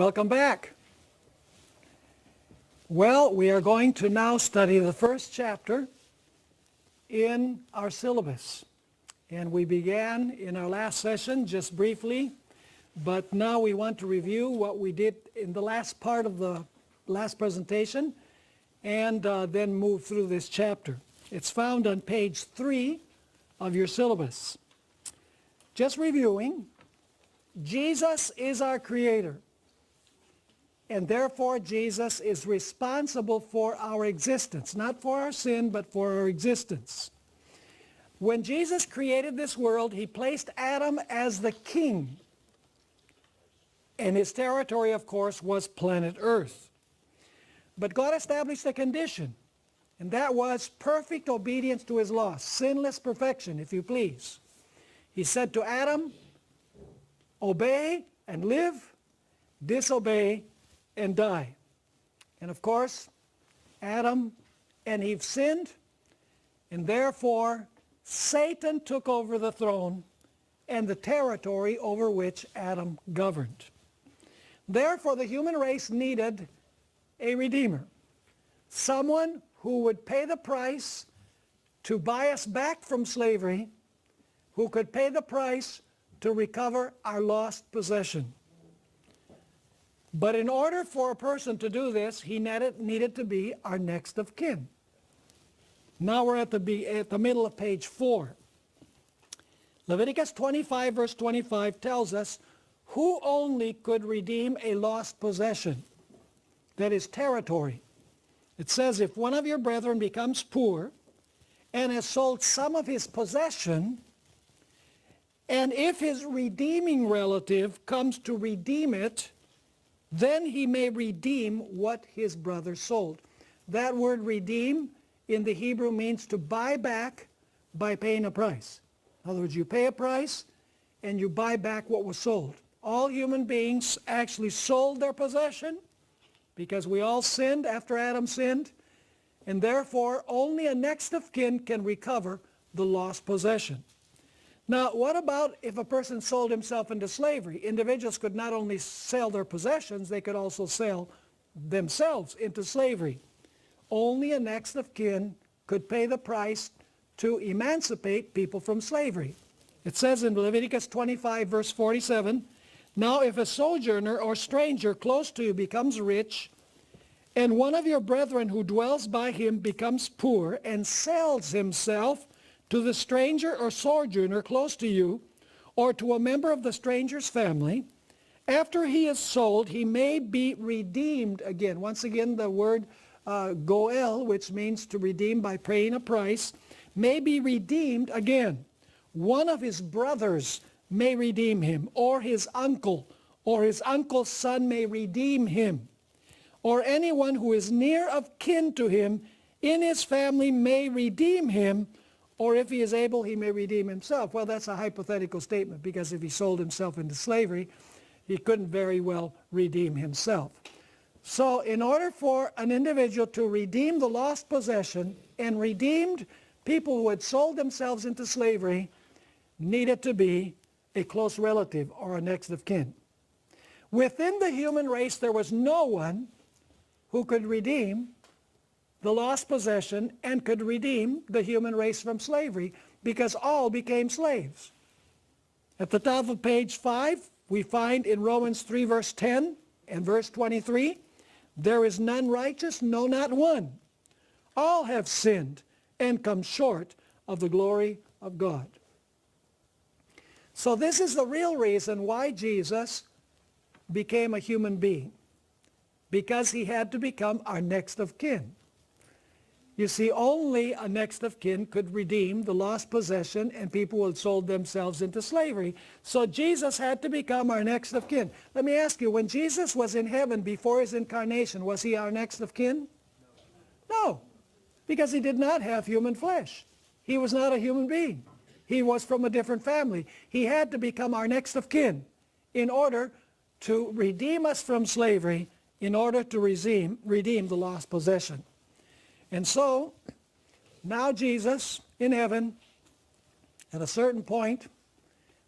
Welcome back. Well, we are going to now study the first chapter in our syllabus. And we began in our last session just briefly, but now we want to review what we did in the last part of the last presentation and then move through this chapter. It's found on page 3 of your syllabus. Just reviewing, Jesus is our Creator. And therefore, Jesus is responsible for our existence, not for our sin, but for our existence. When Jesus created this world, he placed Adam as the king. And his territory, of course, was planet Earth. But God established a condition, and that was perfect obedience to his law, sinless perfection, if you please. He said to Adam, obey and live, disobey and die. And of course, Adam and Eve sinned, and therefore Satan took over the throne and the territory over which Adam governed. Therefore, the human race needed a redeemer, someone who would pay the price to buy us back from slavery, who could pay the price to recover our lost possession. But in order for a person to do this, he needed to be our next of kin. Now we're at the middle of page 4. Leviticus 25 verse 25 tells us who only could redeem a lost possession, that is territory. It says, if one of your brethren becomes poor and has sold some of his possession, and if his redeeming relative comes to redeem it, then he may redeem what his brother sold. That word redeem in the Hebrew means to buy back by paying a price. In other words, you pay a price and you buy back what was sold. All human beings actually sold their possession because we all sinned after Adam sinned, and therefore only a next of kin can recover the lost possession. Now, what about if a person sold himself into slavery? Individuals could not only sell their possessions, they could also sell themselves into slavery. Only a next of kin could pay the price to emancipate people from slavery. It says in Leviticus 25 verse 47, now if a sojourner or stranger close to you becomes rich, and one of your brethren who dwells by him becomes poor and sells himself to the stranger or sojourner close to you, or to a member of the stranger's family, after he is sold, he may be redeemed again. Once again, the word goel, which means to redeem by paying a price, may be redeemed again. One of his brothers may redeem him, or his uncle, or his uncle's son may redeem him, or anyone who is near of kin to him in his family may redeem him, or if he is able, he may redeem himself. Well, that's a hypothetical statement, because if he sold himself into slavery, he couldn't very well redeem himself. So in order for an individual to redeem the lost possession, and redeemed people who had sold themselves into slavery needed to be a close relative or a next of kin. Within the human race, there was no one who could redeem the lost possession and could redeem the human race from slavery, because all became slaves. At the top of page 5, we find in Romans 3 verse 10 and verse 23, there is none righteous, no, not one. All have sinned and come short of the glory of God. So this is the real reason why Jesus became a human being, because he had to become our next of kin. You see, only a next of kin could redeem the lost possession and people who had sold themselves into slavery. So Jesus had to become our next of kin. Let me ask you, when Jesus was in heaven before his incarnation, was he our next of kin? No, because he did not have human flesh. He was not a human being. He was from a different family. He had to become our next of kin in order to redeem us from slavery, in order to redeem the lost possession. And so, now Jesus in heaven, at a certain point,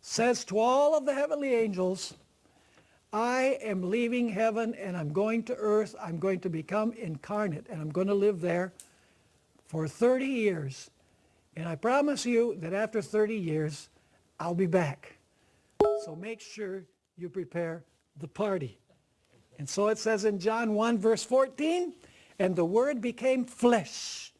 says to all of the heavenly angels, I am leaving heaven and I'm going to earth. I'm going to become incarnate and I'm going to live there for 30 years. And I promise you that after 30 years, I'll be back. So make sure you prepare the party. And so it says in John 1 verse 14, and the Word became flesh.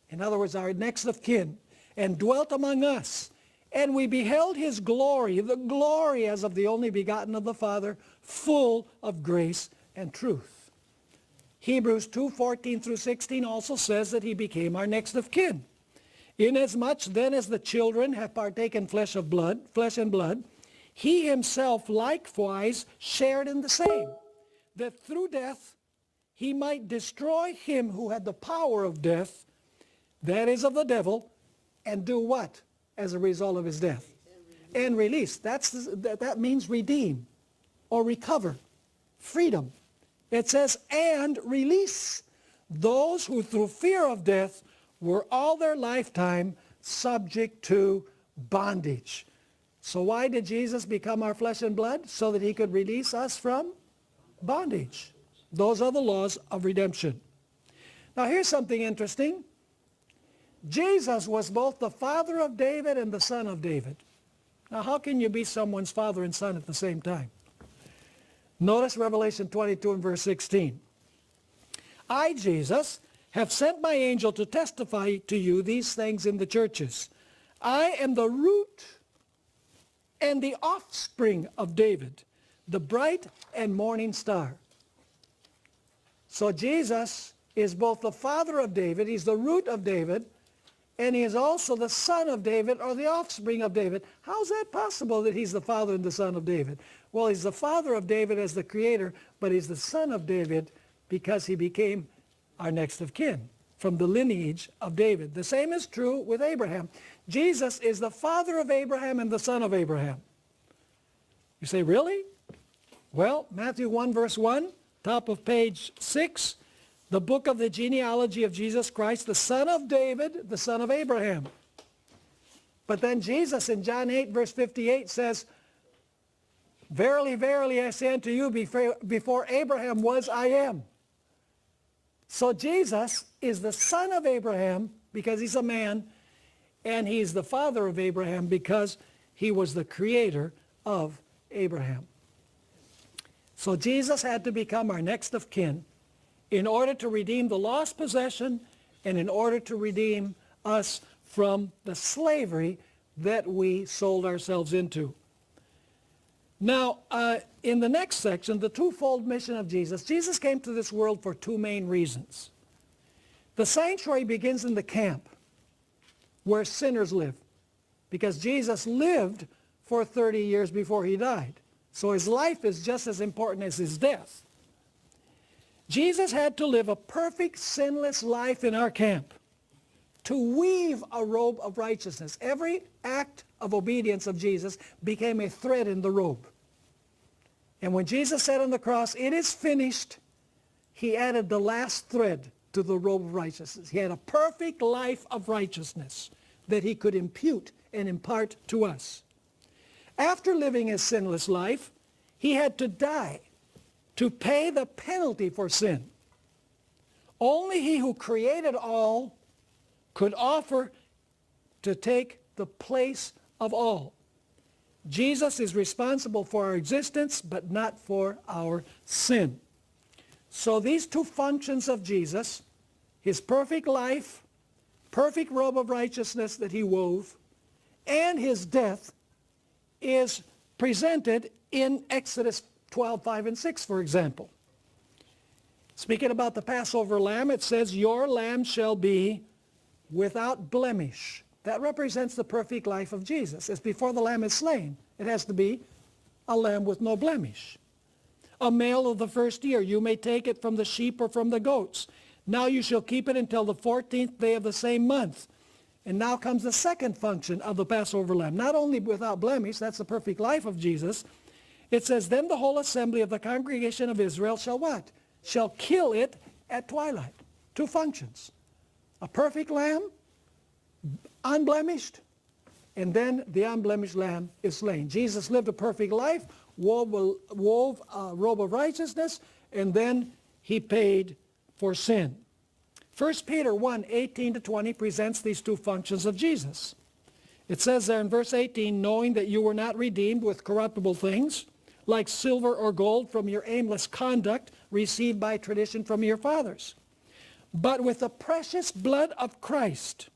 In other words, our next of kin, and dwelt among us. And we beheld his glory, the glory as of the only begotten of the Father, full of grace and truth. Hebrews 2:14 through 16 also says that he became our next of kin. Inasmuch then as the children have partaken flesh and blood, he himself likewise shared in the same, that through death he might destroy him who had the power of death, that is of the devil, and do what as a result of his death? And release. That means redeem or recover. Freedom. It says, and release those who through fear of death were all their lifetime subject to bondage. So why did Jesus become our flesh and blood? So that he could release us from bondage. Those are the laws of redemption. Now here's something interesting. Jesus was both the father of David and the son of David. Now how can you be someone's father and son at the same time? Notice Revelation 22 and verse 16. I, Jesus, have sent my angel to testify to you these things in the churches. I am the root and the offspring of David, the bright and morning star. So Jesus is both the father of David, he's the root of David, and he is also the son of David or the offspring of David. How is that possible that he's the father and the son of David? Well, he's the father of David as the creator, but he's the son of David because he became our next of kin from the lineage of David. The same is true with Abraham. Jesus is the father of Abraham and the son of Abraham. You say, really? Well, Matthew 1 verse 1, top of page 6, the book of the genealogy of Jesus Christ, the son of David, the son of Abraham. But then Jesus in John 8 verse 58 says, verily, verily, I say unto you, before Abraham was, I am. So Jesus is the son of Abraham because he's a man, and he's the father of Abraham because he was the creator of Abraham. So Jesus had to become our next of kin in order to redeem the lost possession and in order to redeem us from the slavery that we sold ourselves into. Now, in the next section, the twofold mission of Jesus, Jesus came to this world for two main reasons. The sanctuary begins in the camp where sinners live, because Jesus lived for 30 years before he died. So his life is just as important as his death. Jesus had to live a perfect, sinless life in our camp to weave a robe of righteousness. Every act of obedience of Jesus became a thread in the robe. And when Jesus said on the cross, it is finished, he added the last thread to the robe of righteousness. He had a perfect life of righteousness that he could impute and impart to us. After living his sinless life, he had to die to pay the penalty for sin. Only he who created all could offer to take the place of all. Jesus is responsible for our existence, but not for our sin. So these two functions of Jesus, his perfect life, perfect robe of righteousness that he wove, and his death is presented in Exodus 12, 5, and 6, for example. Speaking about the Passover lamb, it says, your lamb shall be without blemish. That represents the perfect life of Jesus. It's before the lamb is slain. It has to be a lamb with no blemish. A male of the first year. You may take it from the sheep or from the goats. Now you shall keep it until the 14th day of the same month. And now comes the second function of the Passover lamb. Not only without blemish, that's the perfect life of Jesus. It says, then the whole assembly of the congregation of Israel shall what? Shall kill it at twilight. Two functions. A perfect lamb, unblemished, and then the unblemished lamb is slain. Jesus lived a perfect life, wove a robe of righteousness, and then he paid for sin. 1 Peter 1, 18 to 20 presents these two functions of Jesus. It says there in verse 18, knowing that you were not redeemed with corruptible things, like silver or gold from your aimless conduct received by tradition from your fathers, but with the precious blood of Christ.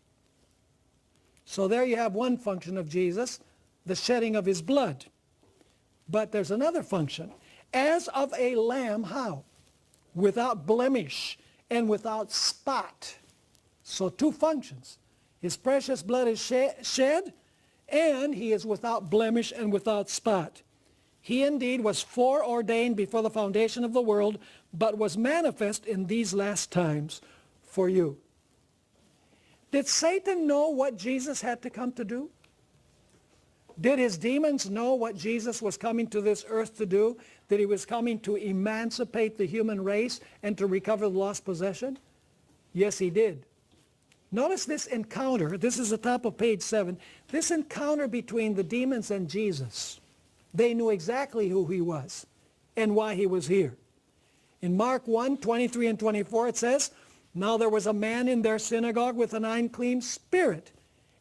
So there you have one function of Jesus, the shedding of his blood. But there's another function. As of a lamb, how? Without blemish and without spot. So two functions. His precious blood is shed, and he is without blemish and without spot. He indeed was foreordained before the foundation of the world, but was manifest in these last times for you. Did Satan know what Jesus had to come to do? Did his demons know what Jesus was coming to this earth to do? That he was coming to emancipate the human race and to recover the lost possession? Yes, he did. Notice this encounter. This is the top of page 7. This encounter between the demons and Jesus. They knew exactly who he was and why he was here. In Mark 1, 23 and 24 it says, now there was a man in their synagogue with an unclean spirit,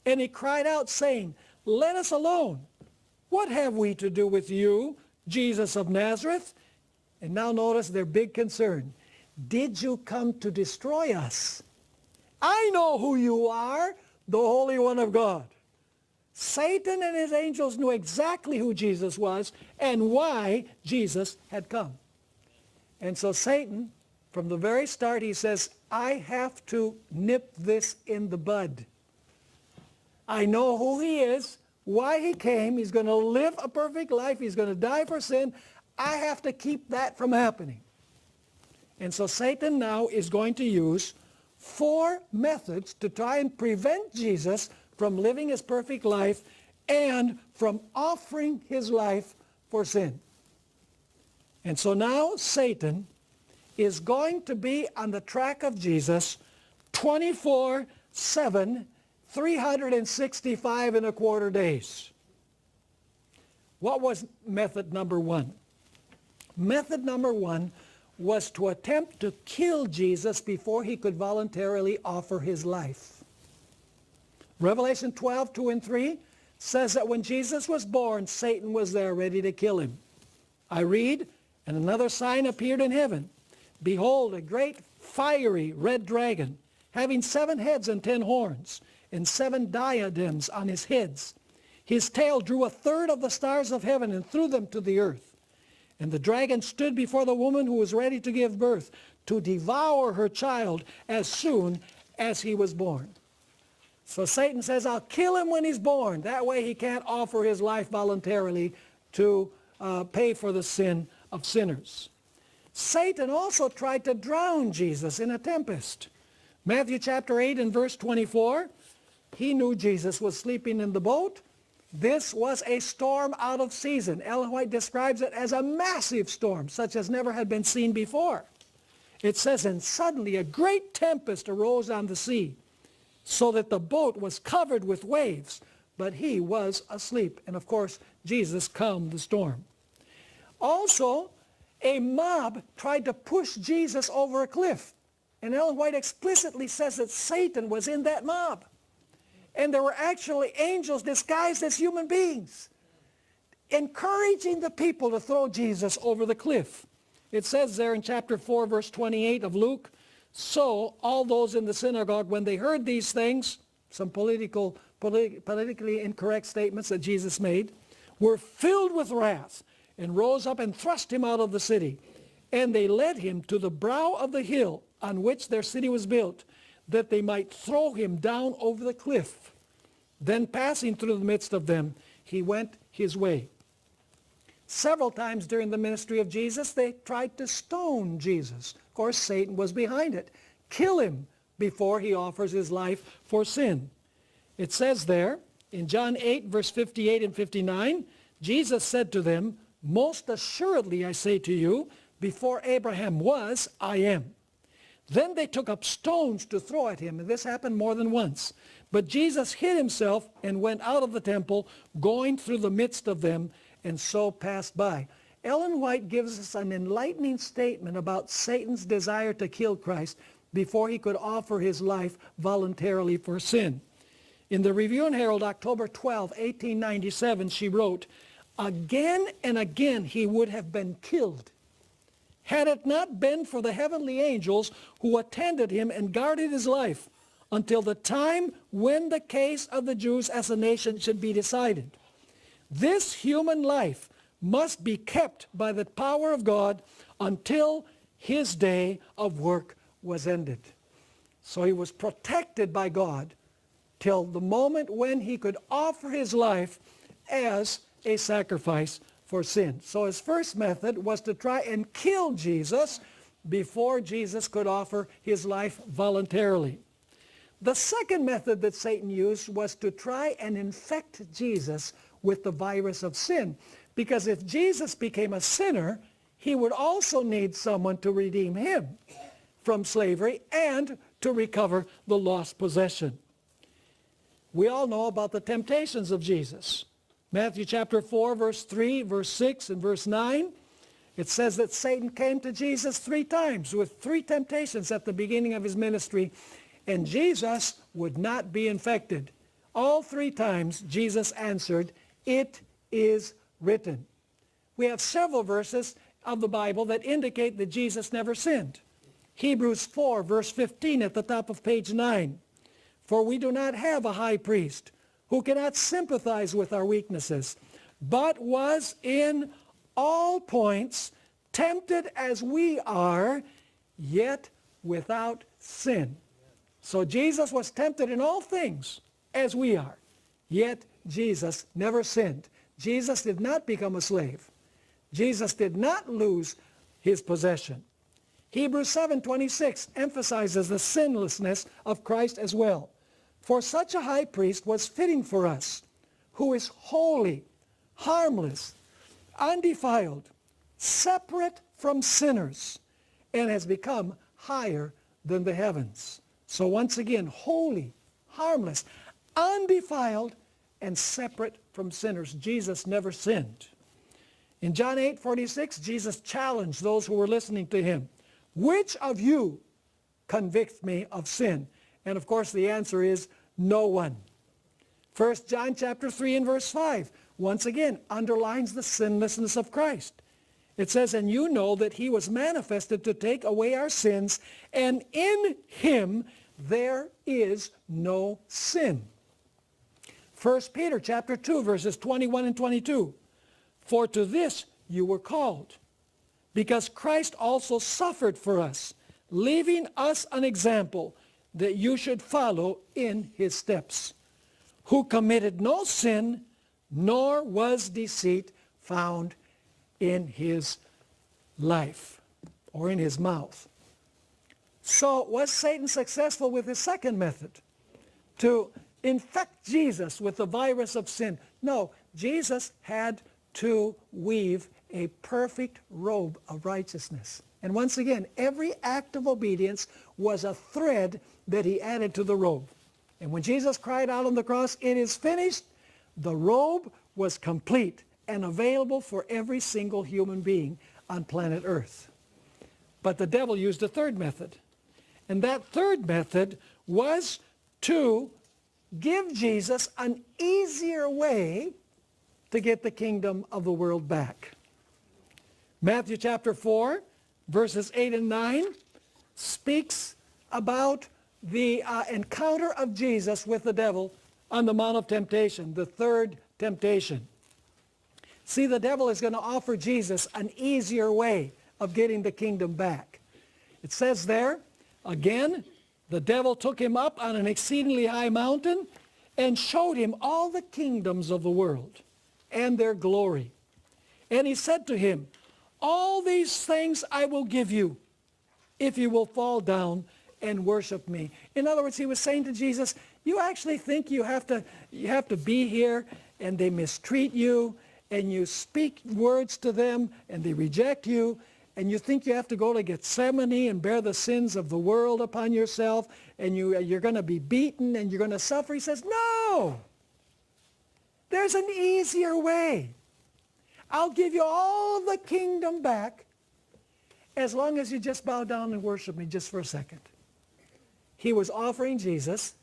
and he cried out, saying, let us alone. What have we to do with you, Jesus of Nazareth? And now notice their big concern. Did you come to destroy us? I know who you are, the Holy One of God. Satan and his angels knew exactly who Jesus was and why Jesus had come. And so Satan, from the very start, he says, I have to nip this in the bud. I know who he is, why he came. He's going to live a perfect life. He's going to die for sin. I have to keep that from happening. And so Satan now is going to use 4 methods to try and prevent Jesus from living his perfect life and from offering his life for sin. And so now Satan is going to be on the track of Jesus 24/7, 365 and a quarter days. What was method number 1? Method number 1 was to attempt to kill Jesus before he could voluntarily offer his life. Revelation 12, 2 and 3 says that when Jesus was born, Satan was there ready to kill him. I read, and another sign appeared in heaven. Behold, a great fiery red dragon, having 7 heads and 10 horns, and 7 diadems on his heads. His tail drew 1/3 of the stars of heaven and threw them to the earth. And the dragon stood before the woman who was ready to give birth, to devour her child as soon as he was born. So Satan says, I'll kill him when he's born. That way he can't offer his life voluntarily to pay for the sin of sinners. Satan also tried to drown Jesus in a tempest. Matthew chapter 8 and verse 24, he knew Jesus was sleeping in the boat. This was a storm out of season. Ellen White describes it as a massive storm, such as never had been seen before. It says, and suddenly a great tempest arose on the sea, so that the boat was covered with waves, but he was asleep. And of course, Jesus calmed the storm. Also, a mob tried to push Jesus over a cliff. And Ellen White explicitly says that Satan was in that mob. And there were actually angels disguised as human beings, encouraging the people to throw Jesus over the cliff. It says there in chapter 4, verse 28 of Luke, so all those in the synagogue, when they heard these things, some politically incorrect statements that Jesus made, were filled with wrath and rose up and thrust him out of the city. And they led him to the brow of the hill on which their city was built, that they might throw him down over the cliff. Then passing through the midst of them, he went his way. Several times during the ministry of Jesus, they tried to stone Jesus. Of course, Satan was behind it. Kill him before he offers his life for sin. It says there, in John 8, verse 58 and 59, Jesus said to them, most assuredly I say to you, before Abraham was, I am. Then they took up stones to throw at him, and this happened more than once. But Jesus hid himself and went out of the temple, going through the midst of them, and so passed by. Ellen White gives us an enlightening statement about Satan's desire to kill Christ before he could offer his life voluntarily for sin. In the Review and Herald, October 12, 1897, she wrote, "Again and again he would have been killed, had it not been for the heavenly angels who attended him and guarded his life until the time when the case of the Jews as a nation should be decided. This human life must be kept by the power of God until his day of work was ended." So he was protected by God till the moment when he could offer his life as a sacrifice for sin. So his first method was to try and kill Jesus before Jesus could offer his life voluntarily. The second method that Satan used was to try and infect Jesus with the virus of sin. Because if Jesus became a sinner, he would also need someone to redeem him from slavery and to recover the lost possession. We all know about the temptations of Jesus. Matthew chapter 4, verse 3, verse 6, and verse 9. It says that Satan came to Jesus 3 times with 3 temptations at the beginning of his ministry, and Jesus would not be infected. All 3 times Jesus answered, "It is written." We have several verses of the Bible that indicate that Jesus never sinned. Hebrews 4, verse 15 at the top of page 9. "For we do not have a high priest who cannot sympathize with our weaknesses, but was in all points tempted as we are, yet without sin." So Jesus was tempted in all things as we are, yet Jesus never sinned. Jesus did not become a slave. Jesus did not lose his possession. Hebrews 7:26 emphasizes the sinlessness of Christ as well. "For such a high priest was fitting for us, who is holy, harmless, undefiled, separate from sinners, and has become higher than the heavens." So once again, holy, harmless, undefiled, and separate from sinners. Jesus never sinned. In John 8:46, Jesus challenged those who were listening to him. "Which of you convicts me of sin?" And of course the answer is no one. 1 John chapter 3 and verse 5 once again underlines the sinlessness of Christ. It says, "And you know that he was manifested to take away our sins, and in him there is no sin." 1 Peter chapter 2 verses 21 and 22. "For to this you were called, because Christ also suffered for us, leaving us an example that you should follow in his steps, who committed no sin, nor was deceit found in his life," or in his mouth. So was Satan successful with his second method, to infect Jesus with the virus of sin? No, Jesus had to weave a perfect robe of righteousness. And once again, every act of obedience was a thread that he added to the robe. And when Jesus cried out on the cross, "It is finished," the robe was complete and available for every single human being on planet Earth. But the devil used a third method. And that third method was to give Jesus an easier way to get the kingdom of the world back. Matthew chapter 4, verses 8 and 9 speaks about the encounter of Jesus with the devil on the Mount of Temptation, the third temptation. See, the devil is going to offer Jesus an easier way of getting the kingdom back. It says there, again, "The devil took him up on an exceedingly high mountain and showed him all the kingdoms of the world and their glory. And he said to him, 'All these things I will give you if you will fall down and worship me.'" In other words, he was saying to Jesus, you actually think you have to be here, and they mistreat you, and you speak words to them, and they reject you, and you think you have to go to Gethsemane and bear the sins of the world upon yourself, and you're going to be beaten, and you're going to suffer. He says, no! There's an easier way. I'll give you all the kingdom back as long as you just bow down and worship me just for a second. He was offering Jesus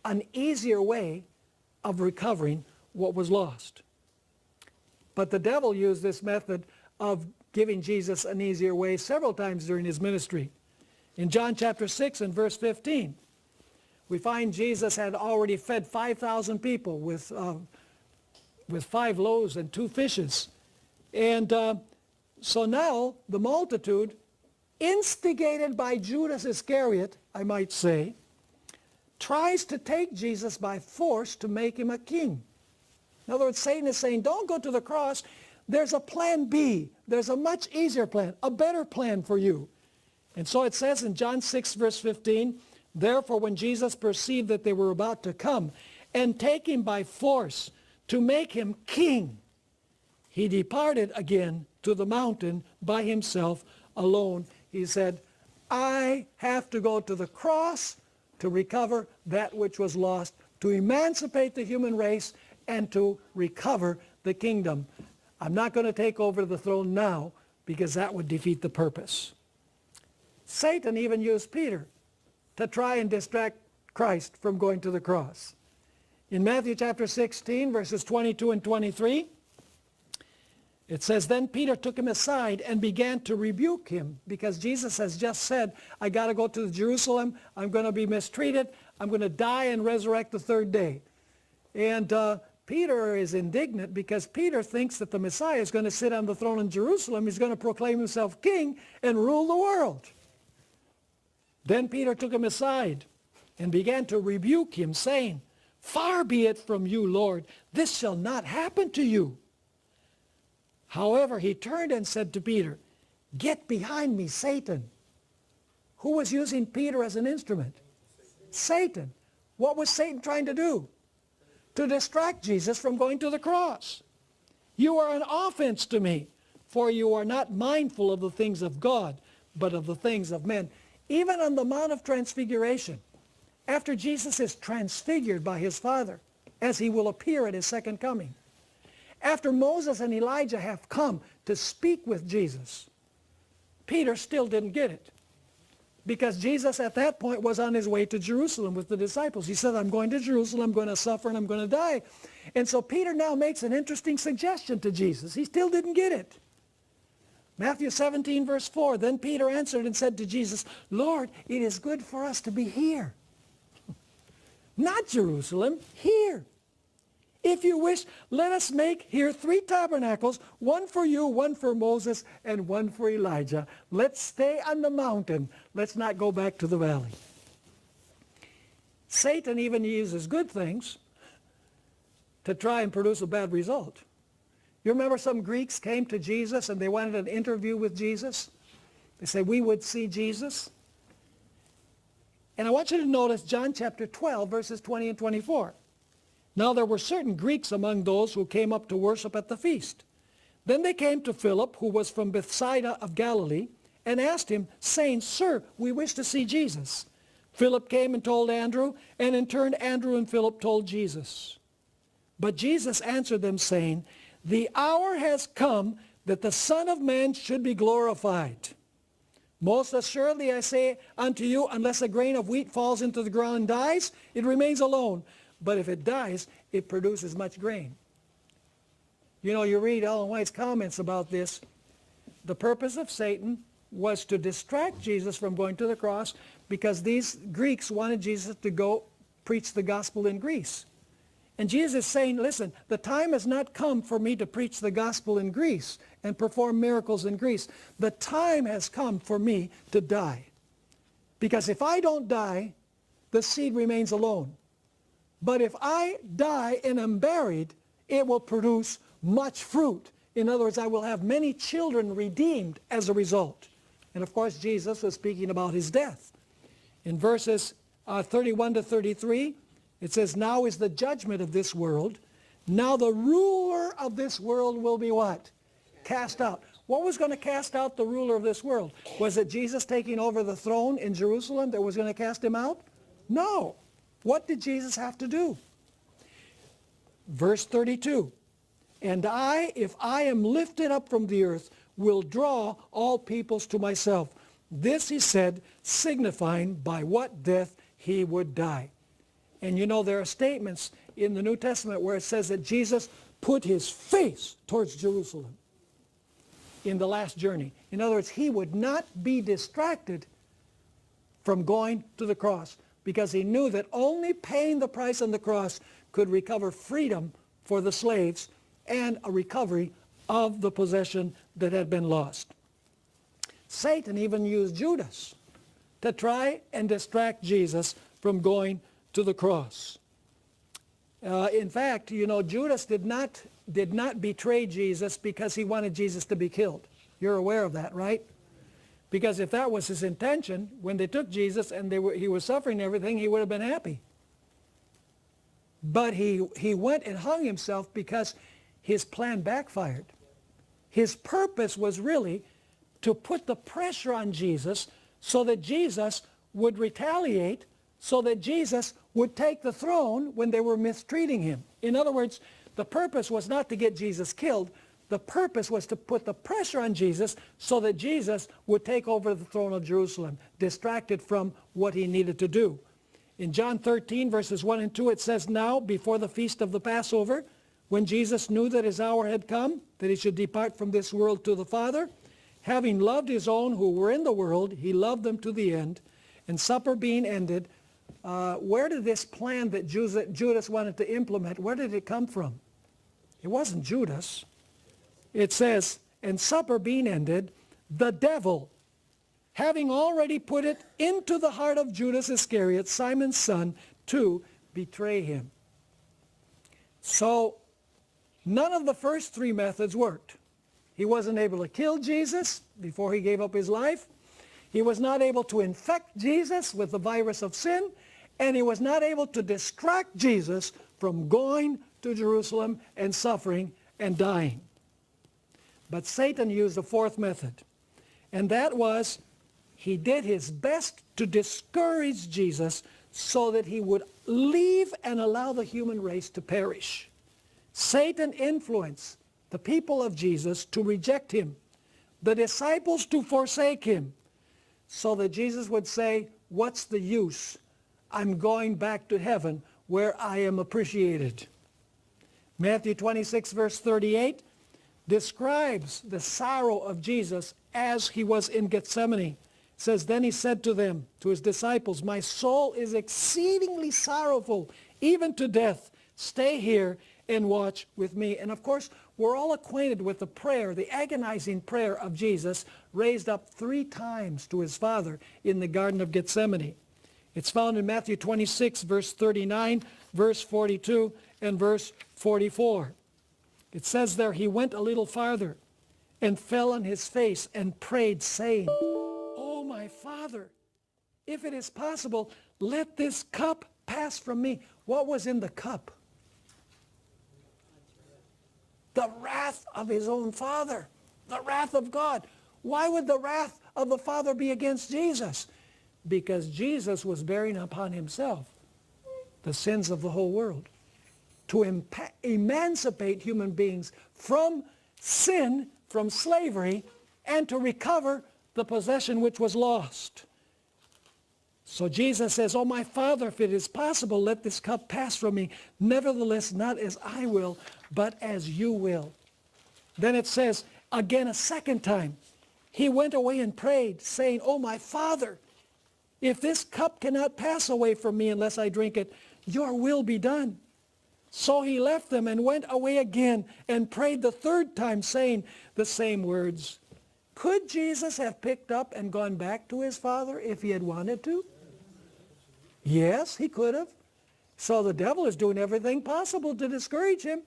an easier way of recovering what was lost. But the devil used this method of giving Jesus an easier way several times during his ministry. In John chapter 6 and verse 15, we find Jesus had already fed 5,000 people with 5 loaves and 2 fishes. And so now the multitude, instigated by Judas Iscariot, I might say, tries to take Jesus by force to make him a king. In other words, Satan is saying, don't go to the cross. There's a plan B. There's a much easier plan, a better plan for you. And so it says in John 6, verse 15, therefore when Jesus perceived that they were about to come and take him by force to make him king, he departed again to the mountain by himself alone. He said, I have to go to the cross to recover that which was lost, to emancipate the human race, and to recover the kingdom. I'm not going to take over the throne now because that would defeat the purpose. Satan even used Peter to try and distract Christ from going to the cross. In Matthew chapter 16, verses 22 and 23, it says, then Peter took him aside and began to rebuke him because Jesus has just said, I got to go to Jerusalem. I'm going to be mistreated. I'm going to die and resurrect the third day. And Peter is indignant because Peter thinks that the Messiah is going to sit on the throne in Jerusalem. He's going to proclaim himself king and rule the world. Then Peter took him aside and began to rebuke him, saying, far be it from you, Lord, this shall not happen to you. However, he turned and said to Peter, get behind me, Satan. Who was using Peter as an instrument? Satan. What was Satan trying to do? To distract Jesus from going to the cross. You are an offense to me, for you are not mindful of the things of God, but of the things of men. Even on the Mount of Transfiguration, after Jesus is transfigured by his Father, as he will appear at his second coming, after Moses and Elijah have come to speak with Jesus, Peter still didn't get it. Because Jesus at that point was on his way to Jerusalem with the disciples. He said, I'm going to Jerusalem, I'm going to suffer, and I'm going to die. And so Peter now makes an interesting suggestion to Jesus. He still didn't get it. Matthew 17, verse 4, then Peter answered and said to Jesus, Lord, it is good for us to be here. Not Jerusalem, here. If you wish, let us make here 3 tabernacles, one for you, one for Moses, and one for Elijah. Let's stay on the mountain. Let's not go back to the valley. Satan even uses good things to try and produce a bad result. You remember some Greeks came to Jesus and they wanted an interview with Jesus? They said, we would see Jesus. And I want you to notice John chapter 12, verses 20 and 24. Now there were certain Greeks among those who came up to worship at the feast. Then they came to Philip, who was from Bethsaida of Galilee, and asked him, saying, Sir, we wish to see Jesus. Philip came and told Andrew, and in turn Andrew and Philip told Jesus. But Jesus answered them, saying, the hour has come that the Son of Man should be glorified. Most assuredly I say unto you, unless a grain of wheat falls into the ground and dies, it remains alone. But if it dies, it produces much grain. You know, you read Ellen White's comments about this. The purpose of Satan was to distract Jesus from going to the cross because these Greeks wanted Jesus to go preach the gospel in Greece. And Jesus is saying, listen, the time has not come for me to preach the gospel in Greece and perform miracles in Greece. The time has come for me to die. Because if I don't die, the seed remains alone. But if I die and am buried, it will produce much fruit. In other words, I will have many children redeemed as a result. And of course, Jesus was speaking about his death. In verses 31 to 33, it says, now is the judgment of this world. Now the ruler of this world will be what? Cast out. What was going to cast out the ruler of this world? Was it Jesus taking over the throne in Jerusalem that was going to cast him out? No. What did Jesus have to do? Verse 32. And I, if I am lifted up from the earth, will draw all peoples to myself. This he said, signifying by what death he would die. And you know, there are statements in the New Testament where it says that Jesus put his face towards Jerusalem in the last journey. In other words, he would not be distracted from going to the cross, because he knew that only paying the price on the cross could recover freedom for the slaves and a recovery of the possession that had been lost. Satan even used Judas to try and distract Jesus from going to the cross. In fact, you know, Judas did not betray Jesus because he wanted Jesus to be killed. You're aware of that, right? Because if that was his intention, when they took Jesus and he was suffering everything, he would have been happy. But he went and hung himself because his plan backfired. His purpose was really to put the pressure on Jesus so that Jesus would retaliate, so that Jesus would take the throne when they were mistreating him. In other words, the purpose was not to get Jesus killed. The purpose was to put the pressure on Jesus so that Jesus would take over the throne of Jerusalem, distracted from what he needed to do. In John 13, verses 1 and 2, it says, "Now, before the feast of the Passover, when Jesus knew that his hour had come, that he should depart from this world to the Father, having loved his own who were in the world, he loved them to the end. And supper being ended," where did this plan that Judas wanted to implement, where did it come from? It wasn't Judas. It says, "And supper being ended, the devil, having already put it into the heart of Judas Iscariot, Simon's son, to betray him." So none of the first three methods worked. He wasn't able to kill Jesus before he gave up his life. He was not able to infect Jesus with the virus of sin. And he was not able to distract Jesus from going to Jerusalem and suffering and dying. But Satan used a fourth method. And that was, he did his best to discourage Jesus so that he would leave and allow the human race to perish. Satan influenced the people of Jesus to reject him, the disciples to forsake him, so that Jesus would say, "What's the use? I'm going back to heaven where I am appreciated." Matthew 26, verse 38, describes the sorrow of Jesus as he was in Gethsemane. It says, "Then he said to them," to his disciples, "My soul is exceedingly sorrowful, even to death. Stay here and watch with me." And of course, we're all acquainted with the prayer, the agonizing prayer of Jesus, raised up 3 times to his Father in the Garden of Gethsemane. It's found in Matthew 26, verse 39, verse 42, and verse 44. It says there, "He went a little farther and fell on his face and prayed, saying, 'Oh, my Father, if it is possible, let this cup pass from me.'" What was in the cup? The wrath of his own Father, the wrath of God. Why would the wrath of the Father be against Jesus? Because Jesus was bearing upon himself the sins of the whole world, to emancipate human beings from sin, from slavery, and to recover the possession which was lost. So Jesus says, "Oh, my Father, if it is possible, let this cup pass from me. Nevertheless, not as I will, but as you will." Then it says, again a second time, "He went away and prayed, saying, 'Oh, my Father, if this cup cannot pass away from me unless I drink it, your will be done.' So he left them and went away again and prayed the third time, saying the same words." Could Jesus have picked up and gone back to his Father if he had wanted to? Yes, he could have. So the devil is doing everything possible to discourage him.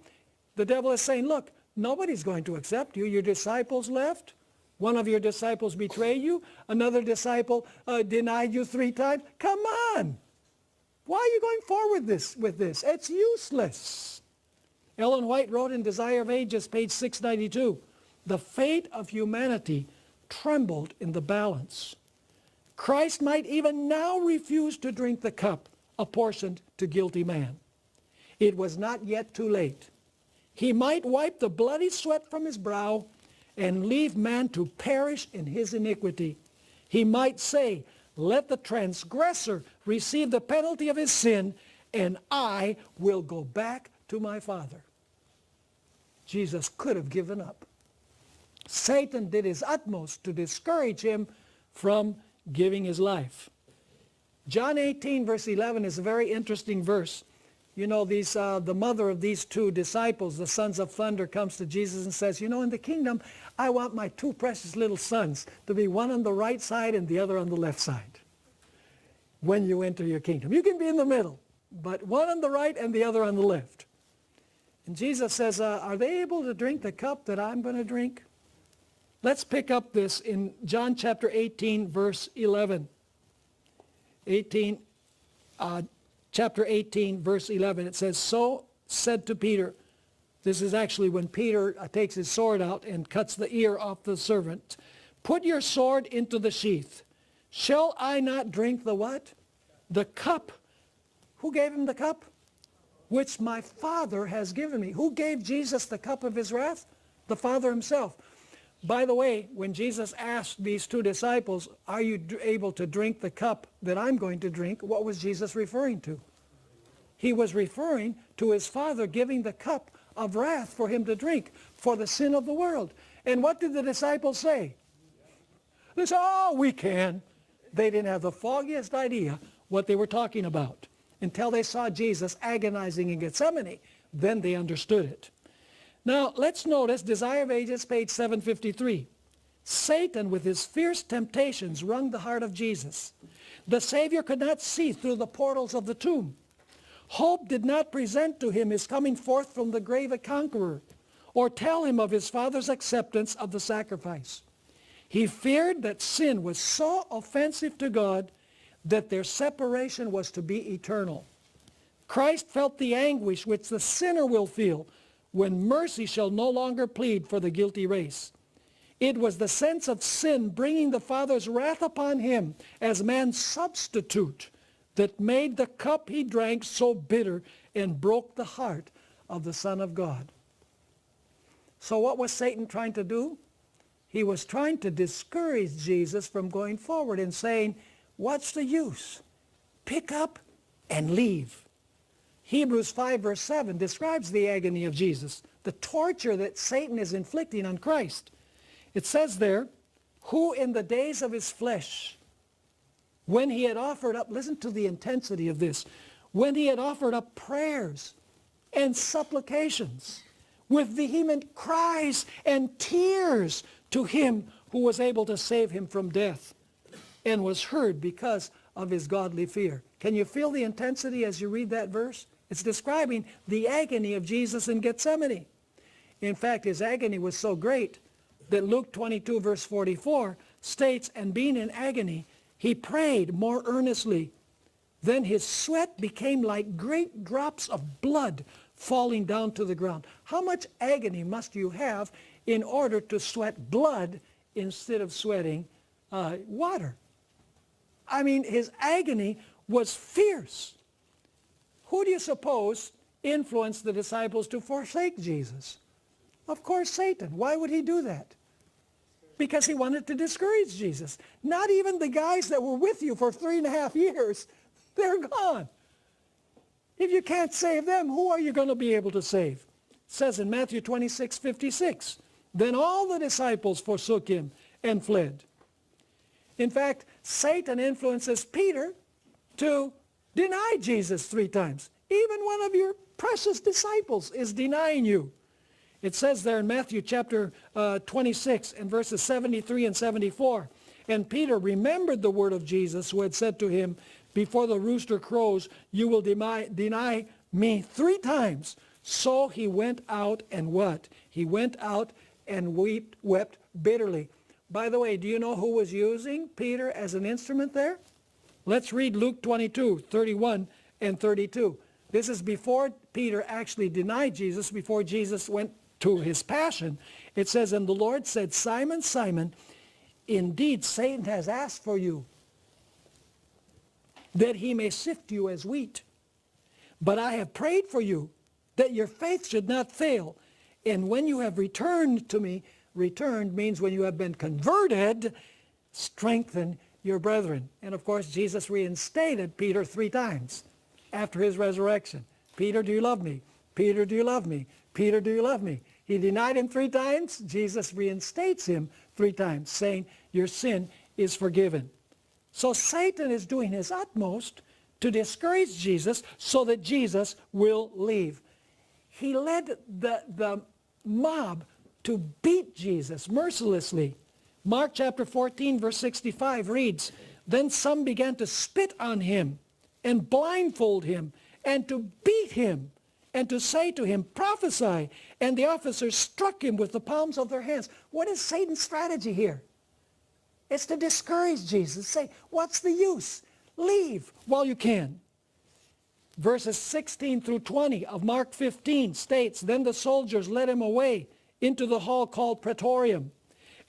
The devil is saying, "Look, nobody's going to accept you. Your disciples left. One of your disciples betrayed you. Another disciple denied you 3 times. Come on. Why are you going forward with this? It's useless." Ellen White wrote in Desire of Ages, page 692, "The fate of humanity trembled in the balance. Christ might even now refuse to drink the cup apportioned to guilty man. It was not yet too late. he might wipe the bloody sweat from his brow and leave man to perish in his iniquity. He might say, let the transgressor receive the penalty of his sin, and I will go back to my Father. Jesus could have given up. Satan did his utmost to discourage him from giving his life. John 18 verse 11 is a very interesting verse. You know, the mother of these two disciples, the sons of thunder, comes to Jesus and says, you know, in the kingdom, I want my two precious little sons to be one on the right side and the other on the left side when you enter your kingdom. You can be in the middle, but one on the right and the other on the left. And Jesus says, are they able to drink the cup that I'm going to drink? Let's pick up this in John chapter 18, verse 11. Chapter 18, verse 11, it says, so said to Peter, this is actually when Peter takes his sword out and cuts the ear off the servant, put your sword into the sheath. Shall I not drink the what? The cup. Who gave him the cup? Which my Father has given me. Who gave Jesus the cup of his wrath? The Father himself. By the way, when Jesus asked these two disciples, are you able to drink the cup that I'm going to drink? What was Jesus referring to? He was referring to his Father giving the cup of wrath for him to drink for the sin of the world. And what did the disciples say? They said, oh, we can. They didn't have the foggiest idea what they were talking about until they saw Jesus agonizing in Gethsemane. Then they understood it. Now, let's notice Desire of Ages, page 753. Satan, with his fierce temptations, wrung the heart of Jesus. The Savior could not see through the portals of the tomb. Hope did not present to him his coming forth from the grave a conqueror, or tell him of his Father's acceptance of the sacrifice. He feared that sin was so offensive to God that their separation was to be eternal. Christ felt the anguish which the sinner will feel when mercy shall no longer plead for the guilty race. It was the sense of sin bringing the Father's wrath upon him as man's substitute that made the cup he drank so bitter and broke the heart of the Son of God. So what was Satan trying to do? He was trying to discourage Jesus from going forward and saying, what's the use? Pick up and leave. Hebrews 5 verse 7 describes the agony of Jesus, the torture that Satan is inflicting on Christ. It says there, who in the days of his flesh, when he had offered up, listen to the intensity of this, when he had offered up prayers and supplications with vehement cries and tears to him who was able to save him from death, and was heard because of his godly fear. Can you feel the intensity as you read that verse? It's describing the agony of Jesus in Gethsemane. In fact, his agony was so great that Luke 22 verse 44 states, and being in agony, he prayed more earnestly. Then his sweat became like great drops of blood falling down to the ground. How much agony must you have in order to sweat blood instead of sweating water? I mean, his agony was fierce. Who do you suppose influenced the disciples to forsake Jesus? Of course, Satan. Why would he do that? Because he wanted to discourage Jesus. Not even the guys that were with you for 3.5 years, they're gone. If you can't save them, who are you going to be able to save? It says in Matthew 26:56, then all the disciples forsook him and fled. In fact, Satan influences Peter to deny Jesus 3 times. Even one of your precious disciples is denying you. It says there in Matthew chapter 26 and verses 73 and 74, and Peter remembered the word of Jesus who had said to him, before the rooster crows, you will deny me 3 times. So he went out and what? He went out and wept bitterly. By the way, do you know who was using Peter as an instrument there? Let's read Luke 22, 31 and 32. This is before Peter actually denied Jesus, before Jesus went to his passion. It says, and the Lord said, Simon, Simon, indeed Satan has asked for you, that he may sift you as wheat. But I have prayed for you, that your faith should not fail. And when you have returned to me, returned means when you have been converted, strengthen your brethren. And of course, Jesus reinstated Peter 3 times after his resurrection. Peter, do you love me? Peter, do you love me? Peter, do you love me? He denied him 3 times. Jesus reinstates him 3 times, saying, your sin is forgiven. So Satan is doing his utmost to discourage Jesus so that Jesus will leave. He led the mob to beat Jesus mercilessly. Mark chapter 14, verse 65 reads, then some began to spit on him and blindfold him and to beat him and to say to him, prophesy. And the officers struck him with the palms of their hands. What is Satan's strategy here? It's to discourage Jesus. Say, what's the use? Leave while you can. Verses 16 through 20 of Mark 15 states, then the soldiers led him away into the hall called Praetorium.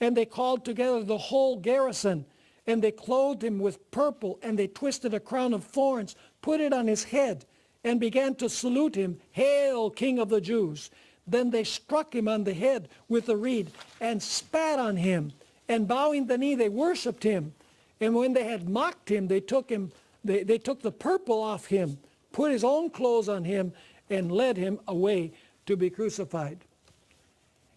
And they called together the whole garrison. And they clothed him with purple. And they twisted a crown of thorns, put it on his head, and began to salute him, hail, King of the Jews. Then they struck him on the head with a reed and spat on him. And bowing the knee, they worshipped him. And when they had mocked him, they took the purple off him, put his own clothes on him, and led him away to be crucified.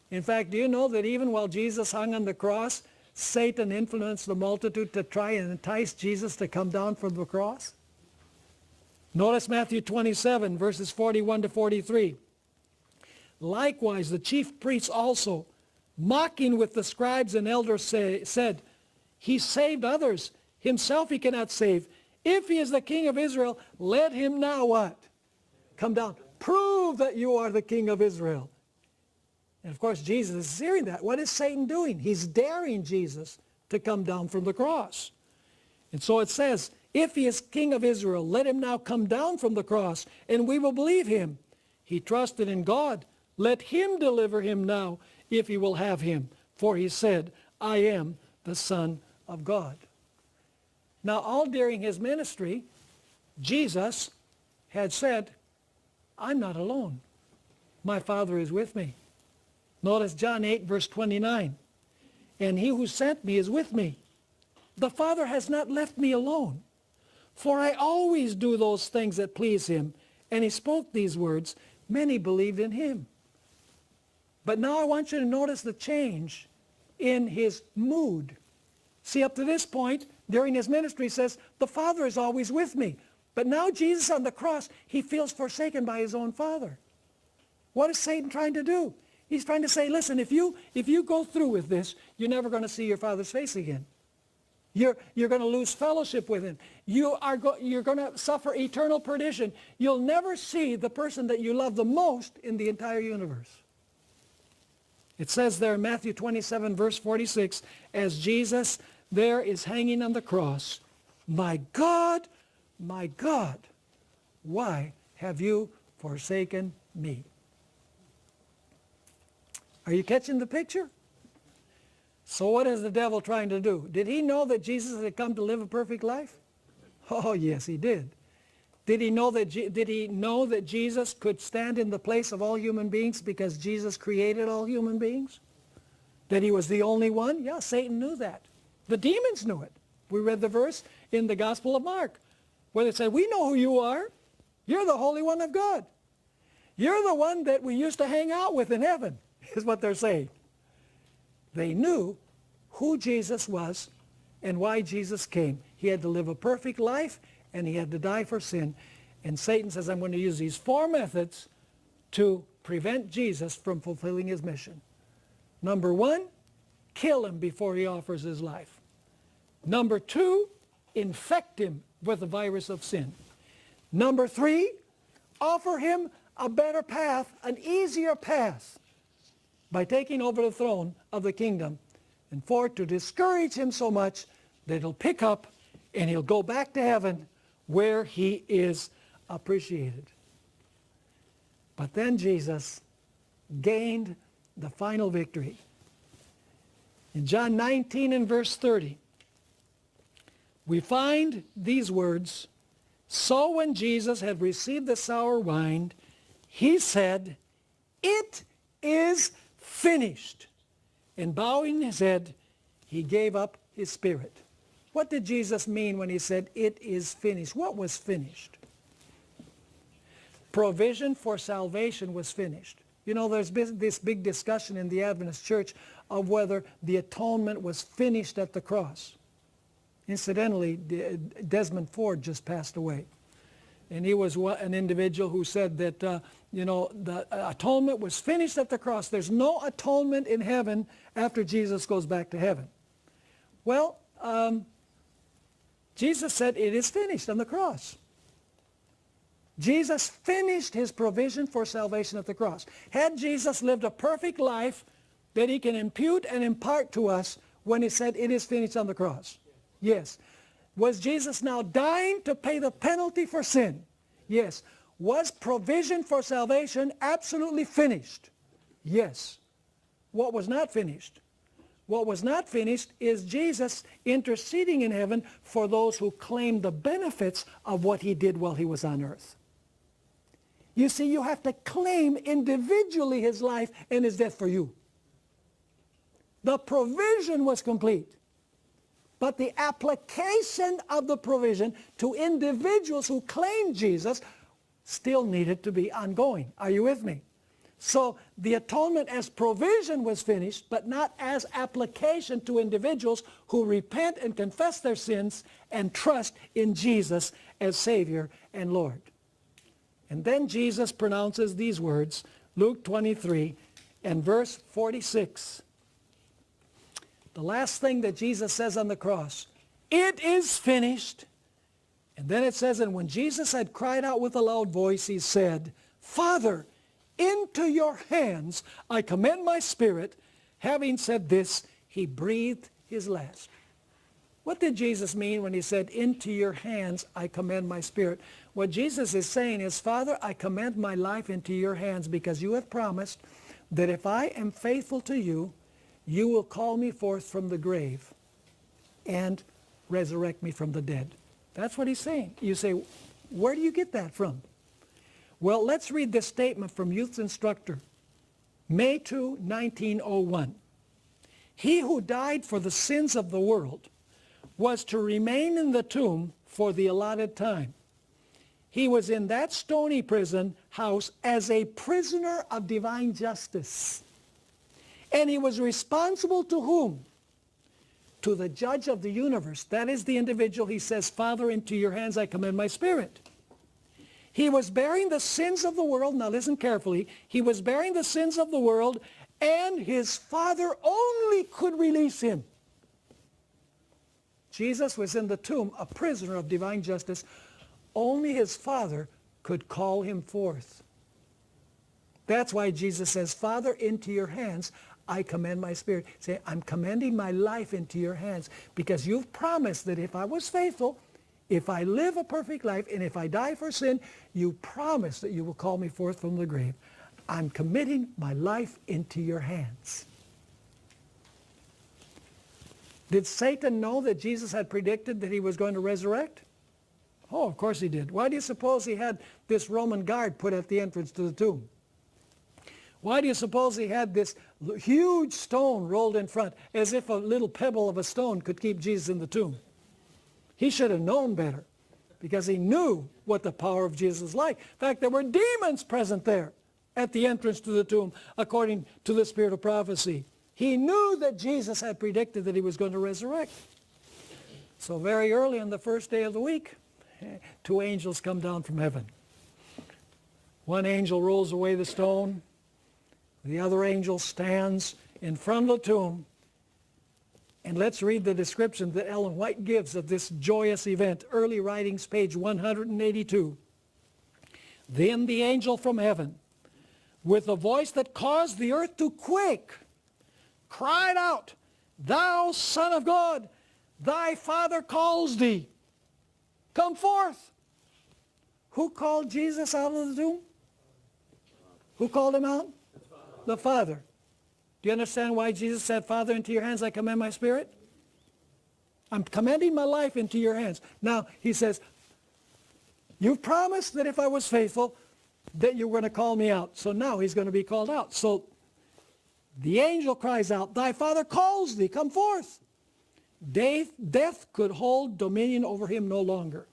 In fact, do you know that even while Jesus hung on the cross, Satan influenced the multitude to try and entice Jesus to come down from the cross? Notice Matthew 27, verses 41 to 43. Likewise, the chief priests also, mocking with the scribes and elders, said, he saved others. Himself he cannot save. If he is the king of Israel, let him now what? Come down. Prove that you are the king of Israel. And of course, Jesus is hearing that. What is Satan doing? He's daring Jesus to come down from the cross. And so it says, if he is king of Israel, let him now come down from the cross, and we will believe him. He trusted in God. Let him deliver him now, if he will have him. For he said, I am the Son of God. Now, all during his ministry, Jesus had said, I'm not alone. My Father is with me. Notice John 8, verse 29. And he who sent me is with me. The Father has not left me alone, for I always do those things that please him. And he spoke these words. Many believed in him. But now I want you to notice the change in his mood. See, up to this point, during his ministry, he says, the Father is always with me. But now Jesus on the cross, he feels forsaken by his own Father. What is Satan trying to do? He's trying to say, listen, if you go through with this, you're never going to see your Father's face again. You're going to lose fellowship with him. You're going to suffer eternal perdition. You'll never see the person that you love the most in the entire universe. It says there in Matthew 27, verse 46, as Jesus there is hanging on the cross, my God, why have you forsaken me? Are you catching the picture? So what is the devil trying to do? Did he know that Jesus had come to live a perfect life? Oh, yes, he did. Did he know that Jesus could stand in the place of all human beings because Jesus created all human beings? That he was the only one? Yeah, Satan knew that. The demons knew it. We read the verse in the Gospel of Mark where they said, we know who you are. You're the Holy One of God. You're the one that we used to hang out with in heaven, is what they're saying. They knew who Jesus was and why Jesus came. He had to live a perfect life, and he had to die for sin. And Satan says, I'm going to use these 4 methods to prevent Jesus from fulfilling his mission. Number 1, kill him before he offers his life. Number 2, infect him with the virus of sin. Number 3, offer him a better path, an easier path, by taking over the throne of the kingdom. And 4, to discourage him so much that he'll pick up and he'll go back to heaven where he is appreciated. But then Jesus gained the final victory. In John 19 and verse 30, we find these words, so when Jesus had received the sour wine, he said, it is finished. And bowing his head, he gave up his spirit. What did Jesus mean when he said, it is finished? What was finished? Provision for salvation was finished. You know, there's been this big discussion in the Adventist church of whether the atonement was finished at the cross. Incidentally, Desmond Ford just passed away. And he was an individual who said that, the atonement was finished at the cross. There's no atonement in heaven after Jesus goes back to heaven. Well, Jesus said it is finished on the cross. Jesus finished his provision for salvation at the cross. Had Jesus lived a perfect life that he can impute and impart to us when he said it is finished on the cross? Yes. Was Jesus now dying to pay the penalty for sin? Yes. Was provision for salvation absolutely finished? Yes. What was not finished? What was not finished is Jesus interceding in heaven for those who claim the benefits of what he did while he was on earth. You see, you have to claim individually his life and his death for you. The provision was complete. But the application of the provision to individuals who claimed Jesus still needed to be ongoing. Are you with me? So the atonement as provision was finished, but not as application to individuals who repent and confess their sins and trust in Jesus as Savior and Lord. And then Jesus pronounces these words, Luke 23 and verse 46. The last thing that Jesus says on the cross, it is finished. And then it says, and when Jesus had cried out with a loud voice, he said, Father, into your hands I commend my spirit. Having said this, he breathed his last. What did Jesus mean when he said, into your hands I commend my spirit? What Jesus is saying is, Father, I commend my life into your hands because you have promised that if I am faithful to you, you will call me forth from the grave and resurrect me from the dead. That's what he's saying. You say, where do you get that from? Well, let's read this statement from Youth's Instructor, May 2, 1901. He who died for the sins of the world was to remain in the tomb for the allotted time. He was in that stony prison house as a prisoner of divine justice. And he was responsible to whom? To the judge of the universe. That is the individual he says, Father, into your hands I commend my spirit. He was bearing the sins of the world. Now listen carefully. He was bearing the sins of the world, and his Father only could release him. Jesus was in the tomb, a prisoner of divine justice. Only his Father could call him forth. That's why Jesus says, Father, into your hands I commend my spirit. Say, I'm commending my life into your hands because you've promised that if I was faithful, if I live a perfect life, and if I die for sin, you promise that you will call me forth from the grave. I'm committing my life into your hands. Did Satan know that Jesus had predicted that he was going to resurrect? Oh, of course he did. Why do you suppose he had this Roman guard put at the entrance to the tomb? Why do you suppose he had this huge stone rolled in front, as if a little pebble of a stone could keep Jesus in the tomb? He should have known better, because he knew what the power of Jesus was like. In fact, there were demons present there at the entrance to the tomb, according to the spirit of prophecy. He knew that Jesus had predicted that he was going to resurrect. So very early on the first day of the week, two angels come down from heaven. One angel rolls away the stone. The other angel stands in front of the tomb. And let's read the description that Ellen White gives of this joyous event. Early Writings, page 182. Then the angel from heaven, with a voice that caused the earth to quake, cried out, Thou Son of God, thy Father calls thee. Come forth. Who called Jesus out of the tomb? Who called him out? The Father. Do you understand why Jesus said, Father, into your hands I commend my spirit? I'm commending my life into your hands. Now, he says, you've promised that if I was faithful, that you were going to call me out. So now he's going to be called out. So The angel cries out, thy father calls thee, come forth. Death could hold dominion over him no longer.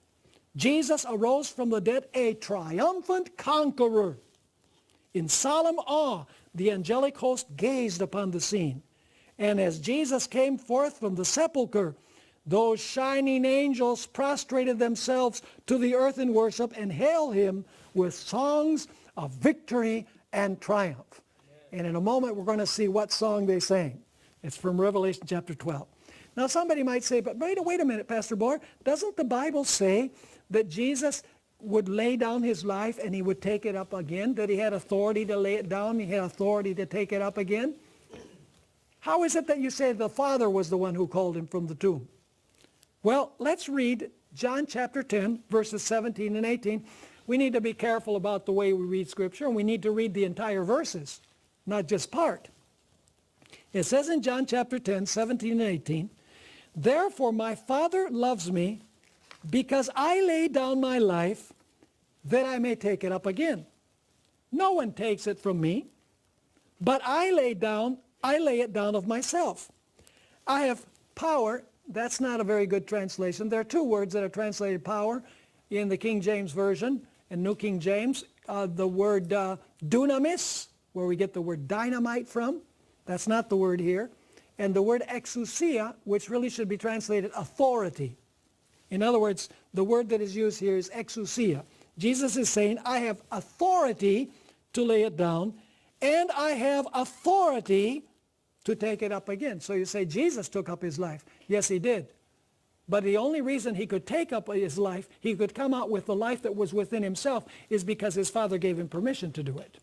Jesus arose from the dead a triumphant conqueror. In solemn awe, the angelic host gazed upon the scene. And as Jesus came forth from the sepulchre, those shining angels prostrated themselves to the earth in worship and hailed him with songs of victory and triumph. And in a moment we're going to see what song they sang. It's from Revelation chapter 12. Now somebody might say, but wait a minute, Pastor Bohr, doesn't the Bible say that Jesus would lay down his life and he would take it up again? That he had authority to lay it down, he had authority to take it up again? How is it that you say the Father was the one who called him from the tomb? Well, let's read John chapter 10, verses 17 and 18. We need to be careful about the way we read Scripture, and we need to read the entire verses, not just part. It says in John chapter 10, 17 and 18, therefore my Father loves me, because I lay down my life that I may take it up again. No one takes it from me, but I lay it down of myself. I have power. That's not a very good translation. There are two words that are translated power in the King James Version and New King James. The word dunamis, where we get the word dynamite from. That's not the word here. And the word exousia, which really should be translated authority. In other words, the word that is used here is exousia. Jesus is saying, I have authority to lay it down, and I have authority to take it up again. So you say Jesus took up his life. Yes, he did. But the only reason he could take up his life, he could come out with the life that was within himself, is because his Father gave him permission to do it.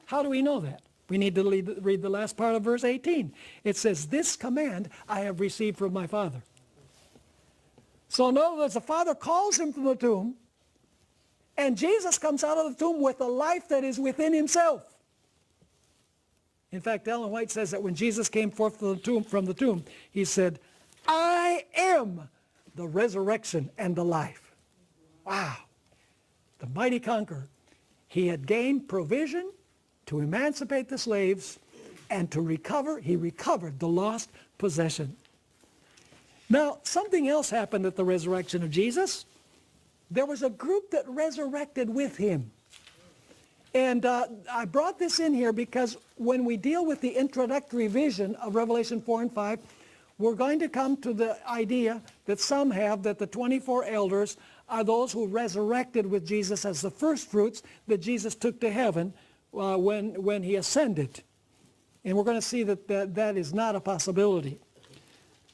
How do we know that? We need to read the last part of verse 18. It says, this command I have received from my Father. So in other words, the Father calls him from the tomb, and Jesus comes out of the tomb with a life that is within himself. In fact, Ellen White says that when Jesus came forth from the tomb, he said, I am the resurrection and the life. Wow. The mighty conqueror. He had gained provision to emancipate the slaves and to recover. He recovered the lost possession. Now, something else happened at the resurrection of Jesus. There was a group that resurrected with him. And I brought this in here because when we deal with the introductory vision of Revelation 4 and 5, we're going to come to the idea that some have that the 24 elders are those who resurrected with Jesus as the first fruits that Jesus took to heaven when he ascended. And we're going to see that that is not a possibility.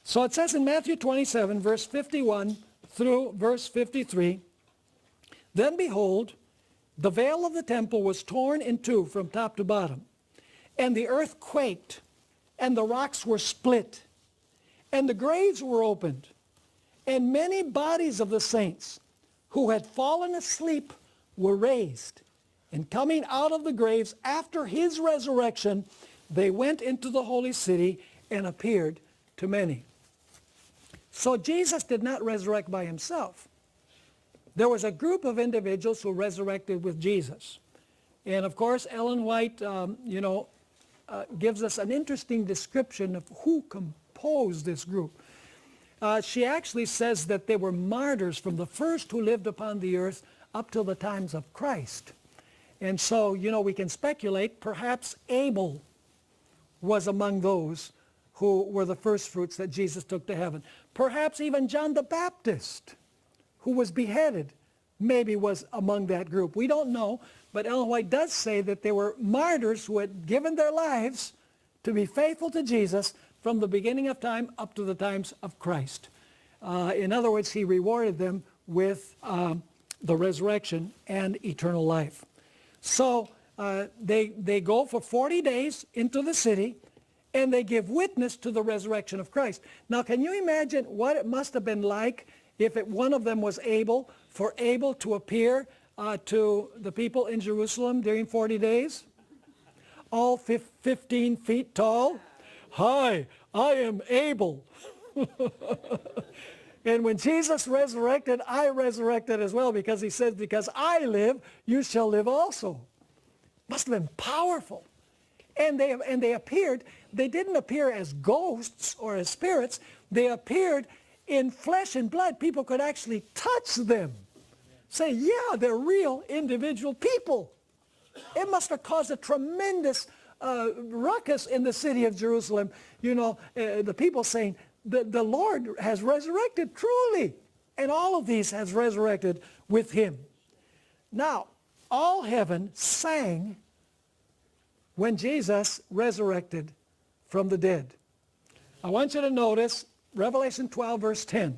So it says in Matthew 27, verse 51 through verse 53, then behold, the veil of the temple was torn in two from top to bottom, and the earth quaked, and the rocks were split, and the graves were opened, and many bodies of the saints who had fallen asleep were raised. And coming out of the graves after his resurrection, they went into the holy city and appeared to many. So Jesus did not resurrect by himself. There was a group of individuals who resurrected with Jesus. And of course, Ellen White, gives us an interesting description of who composed this group. She actually says that they were martyrs from the first who lived upon the earth up till the times of Christ. And so, we can speculate perhaps Abel was among those who were the first fruits that Jesus took to heaven. Perhaps even John the Baptist, who was beheaded, maybe was among that group. We don't know, but Ellen White does say that they were martyrs who had given their lives to be faithful to Jesus from the beginning of time up to the times of Christ. In other words, he rewarded them with the resurrection and eternal life. So they go for 40 days into the city, and they give witness to the resurrection of Christ. Now, can you imagine what it must have been like if one of them was able to appear to the people in Jerusalem during 40 days? All 15 feet tall. Hi, I am Abel. And when Jesus resurrected, I resurrected as well, because he said, because I live, you shall live also. Must have been powerful. And they appeared, they didn't appear as ghosts or as spirits. They appeared in flesh and blood. People could actually touch them. Say, yeah, they're real individual people. It must have caused a tremendous ruckus in the city of Jerusalem. You know, the people saying, the Lord has resurrected truly. And all of these has resurrected with him. Now, all heaven sang when Jesus resurrected from the dead. I want you to notice Revelation 12, verse 10.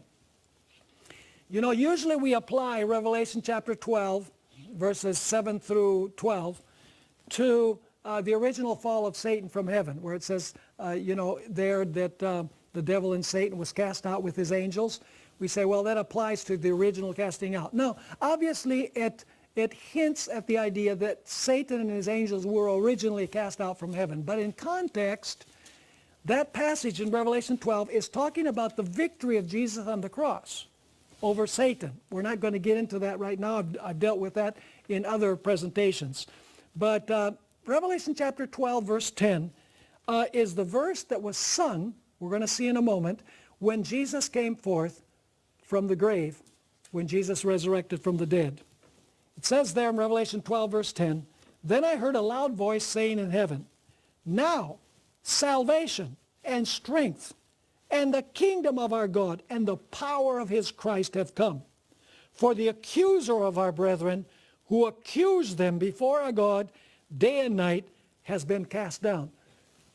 You know, usually we apply Revelation chapter 12, verses 7 through 12, to the original fall of Satan from heaven, where it says, you know, there that the devil and Satan was cast out with his angels. We say, well, that applies to the original casting out. No, obviously it hints at the idea that Satan and his angels were originally cast out from heaven. But in context, that passage in Revelation 12 is talking about the victory of Jesus on the cross over Satan. We're not going to get into that right now. I've dealt with that in other presentations. But Revelation chapter 12, verse 10 is the verse that was sung, we're going to see in a moment, when Jesus came forth from the grave, when Jesus resurrected from the dead. It says there in Revelation 12, verse 10, "Then I heard a loud voice saying in heaven, now salvation and strength and the kingdom of our God and the power of his Christ have come. For the accuser of our brethren, who accused them before our God day and night, has been cast down."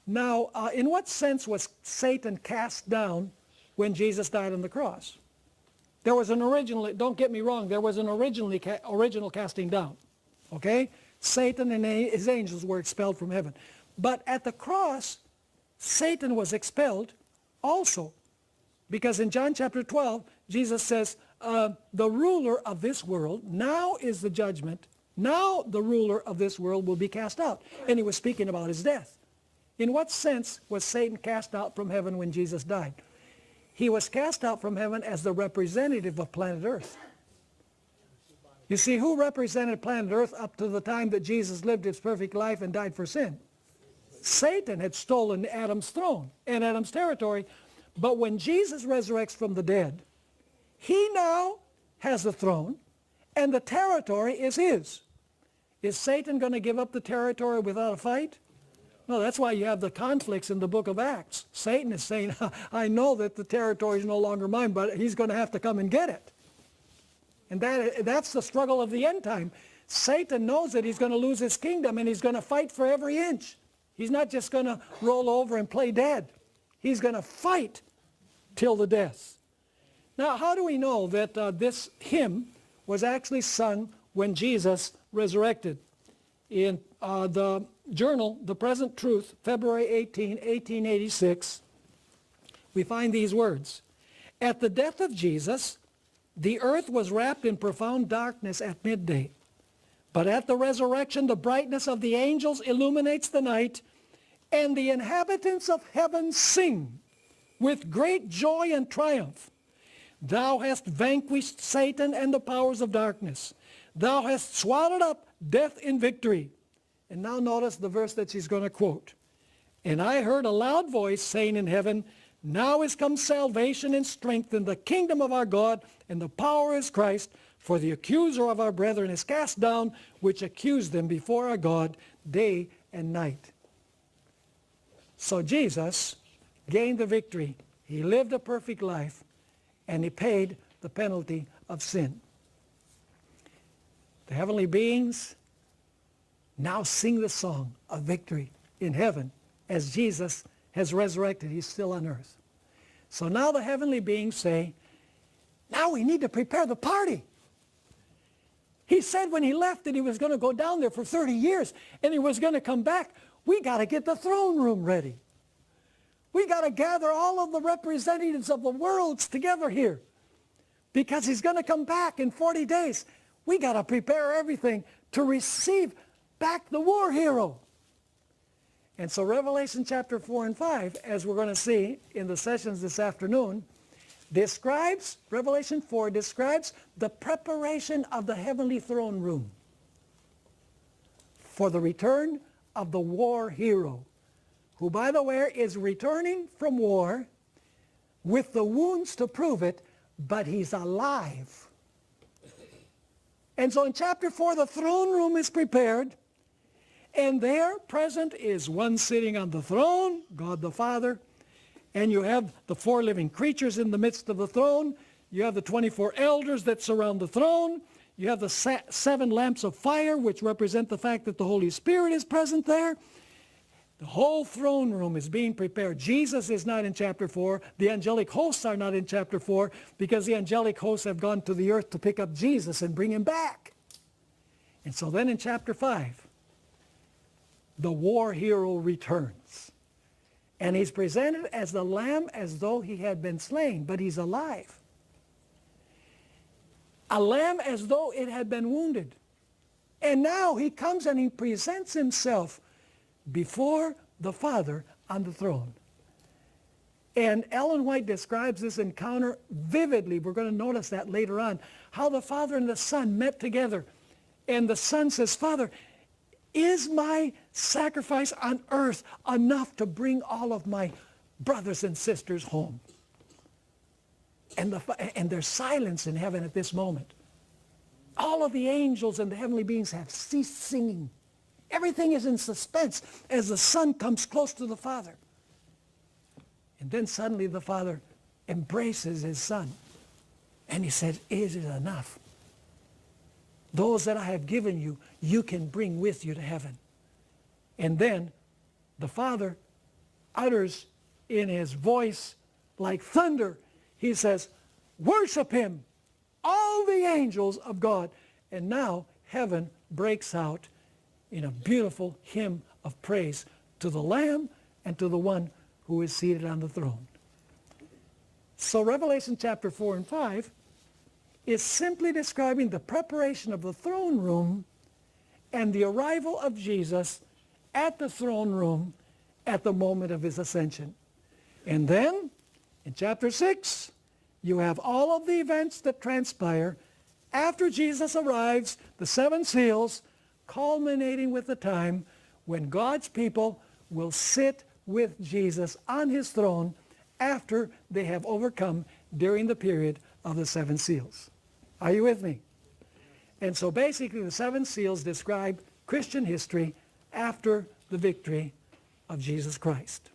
Now, in what sense was Satan cast down when Jesus died on the cross? There was an original, don't get me wrong, there was an original casting down. Okay? Satan and his angels were expelled from heaven. But at the cross, Satan was expelled also. Because in John chapter 12, Jesus says, the ruler of this world, now is the judgment, now the ruler of this world will be cast out. And he was speaking about his death. In what sense was Satan cast out from heaven when Jesus died? He was cast out from heaven as the representative of planet Earth. You see, who represented planet Earth up to the time that Jesus lived his perfect life and died for sin? Satan had stolen Adam's throne and Adam's territory. But when Jesus resurrects from the dead, he now has the throne and the territory is his. Is Satan going to give up the territory without a fight? No, that's why you have the conflicts in the book of Acts. Satan is saying, I know that the territory is no longer mine, but he's going to have to come and get it. And that's the struggle of the end time. Satan knows that he's going to lose his kingdom and he's going to fight for every inch. He's not just going to roll over and play dead. He's going to fight till the death. Now, how do we know that this hymn was actually sung when Jesus resurrected? In the journal, The Present Truth, February 18, 1886, we find these words. "At the death of Jesus, the earth was wrapped in profound darkness at midday. But at the resurrection, the brightness of the angels illuminates the night, and the inhabitants of heaven sing with great joy and triumph. Thou hast vanquished Satan and the powers of darkness. Thou hast swallowed up death in victory." And now notice the verse that she's going to quote. "And I heard a loud voice saying in heaven, now is come salvation and strength in the kingdom of our God, and the power is Christ. For the accuser of our brethren is cast down, which accused them before our God day and night." So Jesus gained the victory. He lived a perfect life, and he paid the penalty of sin. The heavenly beings now sing the song of victory in heaven as Jesus has resurrected. He's still on earth. So now the heavenly beings say, now we need to prepare the party. He said when he left that he was going to go down there for 30 years and he was going to come back. We got to get the throne room ready. We got to gather all of the representatives of the worlds together here because he's going to come back in 40 days. We got to prepare everything to receive back the war hero. And so Revelation chapter 4 and 5, as we're going to see in the sessions this afternoon, describes, Revelation 4 describes the preparation of the heavenly throne room for the return of the war hero, who, by the way, is returning from war with the wounds to prove it, but he's alive. And so in chapter 4, the throne room is prepared, and there present is one sitting on the throne, God the Father, and you have the 4 living creatures in the midst of the throne. You have the 24 elders that surround the throne. You have the 7 lamps of fire, which represent the fact that the Holy Spirit is present there. The whole throne room is being prepared. Jesus is not in chapter 4. The angelic hosts are not in chapter 4 because the angelic hosts have gone to the earth to pick up Jesus and bring him back. And so then in chapter 5, the war hero returns. And he's presented as the lamb as though he had been slain, but he's alive. A lamb as though it had been wounded. And now he comes and he presents himself before the Father on the throne. And Ellen White describes this encounter vividly. We're going to notice that later on. How the Father and the Son met together. And the Son says, Father, is my sacrifice on earth enough to bring all of my brothers and sisters home? And there's silence in heaven at this moment. All of the angels and the heavenly beings have ceased singing. Everything is in suspense as the Son comes close to the Father. And then suddenly the Father embraces his Son. And he says, is it enough? Those that I have given you, you can bring with you to heaven. And then the Father utters in his voice like thunder, he says, worship him, all the angels of God. And now heaven breaks out in a beautiful hymn of praise to the Lamb and to the one who is seated on the throne. So Revelation chapter 4 and 5 is simply describing the preparation of the throne room and the arrival of Jesus at the throne room at the moment of his ascension. And then in chapter 6, you have all of the events that transpire after Jesus arrives, the 7 seals, culminating with the time when God's people will sit with Jesus on his throne after they have overcome during the period of the 7 seals. Are you with me? And so basically the 7 seals describe Christian history after the victory of Jesus Christ.